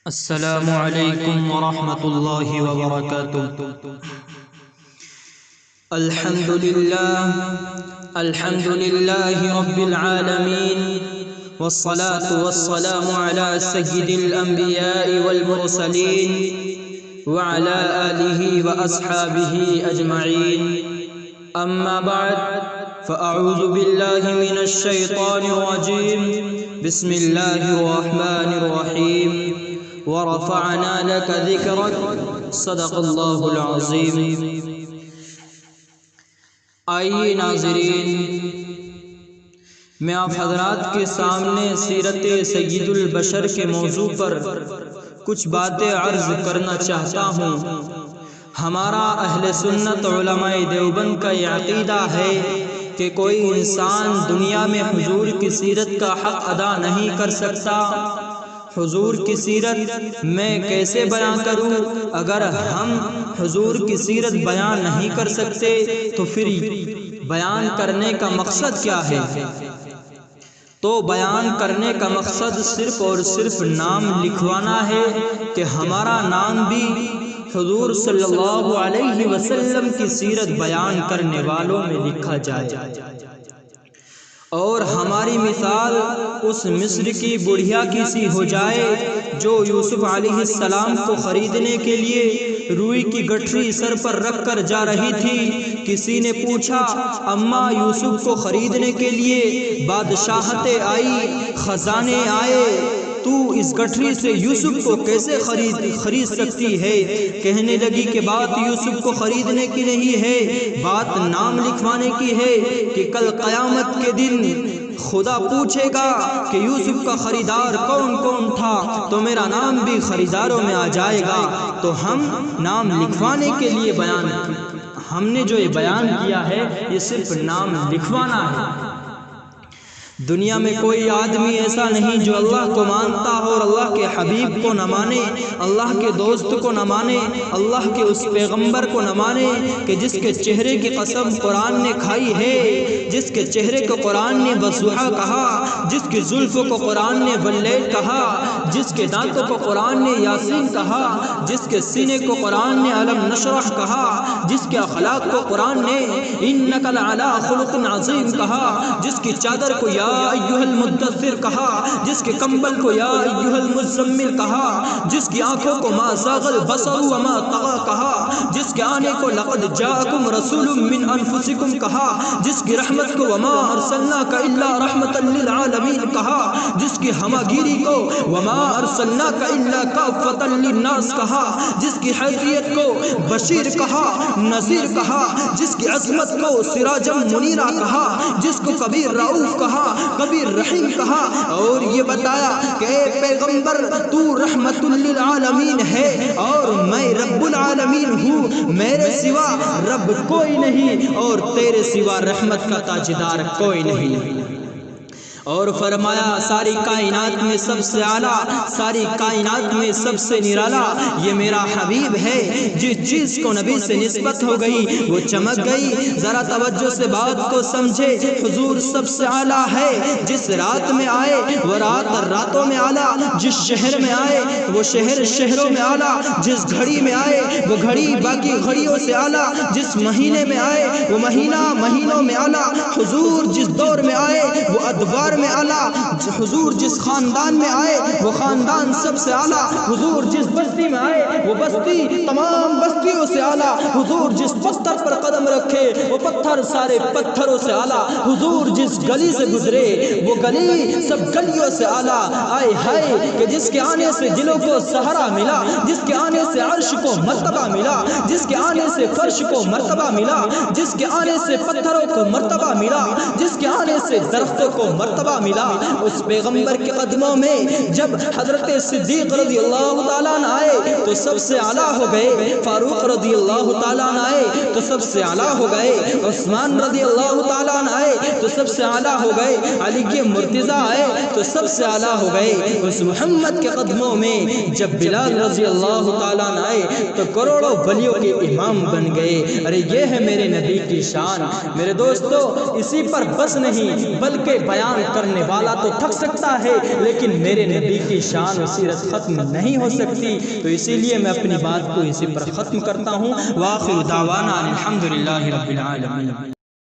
السلام علیکم ورحمۃ اللہ وبرکاتہ۔ الحمد للہ رب العالمین، والصلاة والسلام على سید الانبیاء والمرسلین وعلى آلہ واصحابہ اجمعین، اما بعد فاعوذ باللہ من الشیطان الرجیم، بسم اللہ الرحمن الرحیم، ورفعنا لك ذکرک، صدق اللہ العظیم۔ آئیے ناظرین، میں آپ حضرات کے سامنے سیرت سید البشر کے موضوع پر کچھ باتیں عرض کرنا چاہتا ہوں۔ ہمارا اہل سنت علماء دیوبند کا یہ عقیدہ ہے کہ کوئی انسان دنیا میں حضور کی سیرت کا حق ادا نہیں کر سکتا۔ حضور کی سیرت میں کیسے بیان کروں؟ اگر ہم حضور کی سیرت بیان نہیں کر سکتے تو پھر بیان کرنے کا مقصد کیا ہے؟ تو بیان کرنے کا مقصد صرف اور صرف نام لکھوانا ہے کہ ہمارا نام بھی حضور صلی اللہ علیہ وسلم کی سیرت بیان کرنے والوں میں لکھا جائے، اور ہماری مثال اس مصر کی بڑھیا کی سی ہو جائے جو یوسف علیہ السلام کو خریدنے کے لیے روئی کی گٹھری سر پر رکھ کر جا رہی تھی۔ کسی نے پوچھا، اماں یوسف کو خریدنے کے لیے بادشاہتیں آئی، خزانے آئے، تو اس گٹھری سے یوسف کو کیسے خرید سکتی ہے؟ کہنے لگی کہ بات یوسف کو خریدنے کی نہیں ہے، بات نام لکھوانے کی ہے کہ کل قیامت کے دن خدا پوچھے گا کہ یوسف کا خریدار کون کون تھا، تو میرا نام بھی خریداروں میں آ جائے گا۔ تو ہم نام لکھوانے کے لیے ہم نے جو یہ بیان کیا ہے یہ صرف نام لکھوانا ہے۔ دنیا میں کوئی آدمی ایسا نہیں جو اللہ کو مانتا ہو اور اللہ کے حبیب کو نہ مانے، اللہ کے دوست کو نہ مانے، اللہ کے اس پیغمبر کو نہ مانے کہ جس کے چہرے کی قسم قرآن نے کھائی ہے، جس کے چہرے کو قرآن نے والضحیٰ کہا، جس کی زلفوں کو قرآن نے واللیل کہا، جس کے دانتوں کو قرآن نے یاسین کہا، جس کے سینے کو قرآن نے الم نشرح کہا، جس کے اخلاق کو قرآن نے انک لعلی خلق عظیم کہا، جس کی چادر کو یا ایھا المدثر کہا، جس کے کمبل کو یا ایھا المزمل کہا، جس کی آنکھوں کو ما زاغ البصر وما طغى کہا، جس کے آنے کو لقد جاءکم رسول من انفسکم کہا، جس کی رحمت کو وما ارسلناک الا رحمتا للعالمین کہا، جس کی ہماگیری کو وما ارسلناک الا کافۃ للناس کہا، جس کی حیثیت کو بشیر کہا، نذیر کہا، جس کی عظمت کو سراجا منیرا کہا، جس کو کبھی رؤوف کہا، کبھی رحیم کہا، اور یہ بتایا کہ اے پیغمبر تو رحمت للعالمین ہے اور میں رب العالمین ہوں، میرے سوا رب کوئی نہیں اور تیرے سوا رحمت کا تاجدار کوئی نہیں۔ اور فرمایا ساری کائنات میں سب سے اعلیٰ، ساری کائنات میں سب سے نرالا یہ میرا حبیب ہے۔ جس چیز کو نبی سے نسبت ہو گئی وہ چمک گئی۔ ذرا توجہ سے بات کو سمجھے، حضور سب سے اعلیٰ ہے۔ جس رات میں آئے وہ رات راتوں میں اعلیٰ، جس شہر میں آئے وہ شہر شہروں میں اعلیٰ، جس گھڑی میں آئے وہ گھڑی باقی گھڑیوں سے اعلیٰ، جس مہینے میں آئے وہ مہینہ مہینوں میں اعلیٰ، حضور جس دور میں آئے وہ ادوار میں اعلیٰ، حضور جس خاندان میں آئے وہ خاندان سب سے اعلیٰ، حضور جس بستی میں آئے وہ بستی تمام بستیوں سے اعلیٰ، حضور جس پتھر پر قدم رکھے وہ پتھر سارے پتھروں سے اعلیٰ، حضور جس گلی سے گزرے وہ گلی سب گلیوں سے اعلیٰ۔ آئے ہائے کہ جس کے آنے سے دلوں کو سہارا ملا، جس کے آنے سے عرش کو مرتبہ ملا، جس کے آنے سے فرش کو مرتبہ ملا، جس کے آنے سے پتھروں کو مرتبہ ملا، جس کے آنے سے درختوں کو مرتبہ ملا، اس پیغمبر کے قدموں میں جب حضرت صدیق رضی اللہ تعالیٰ عنہ آئے تو سب سے اعلیٰ ہو گئے، فاروق رضی اللہ تعالیٰ عنہ آئے تو سب سے اعلیٰ ہو گئے، عثمان رضی اللہ تعالیٰ عنہ آئے تو سب سے اعلیٰ ہو گئے، علی کے مرتضیٰ آئے تو سب سے اعلیٰ ہو گئے۔ اس محمد کے قدموں میں جب بلال رضی اللہ تعالیٰ عنہ آئے تو کروڑوں ولیوں کے امام بن گئے۔ ارے یہ ہے میرے نبی کی شان۔ میرے دوستو اسی پر بس نہیں بلکہ بیان کرنے والا تو تھک سکتا ہے لیکن میرے نبی کی شان و سیرت ختم نہیں ہو سکتی، تو اسی لیے میں اپنی بات کو اسی پر ختم کرتا ہوں۔ وآخر دعوانا الحمدللہ رب العالمین۔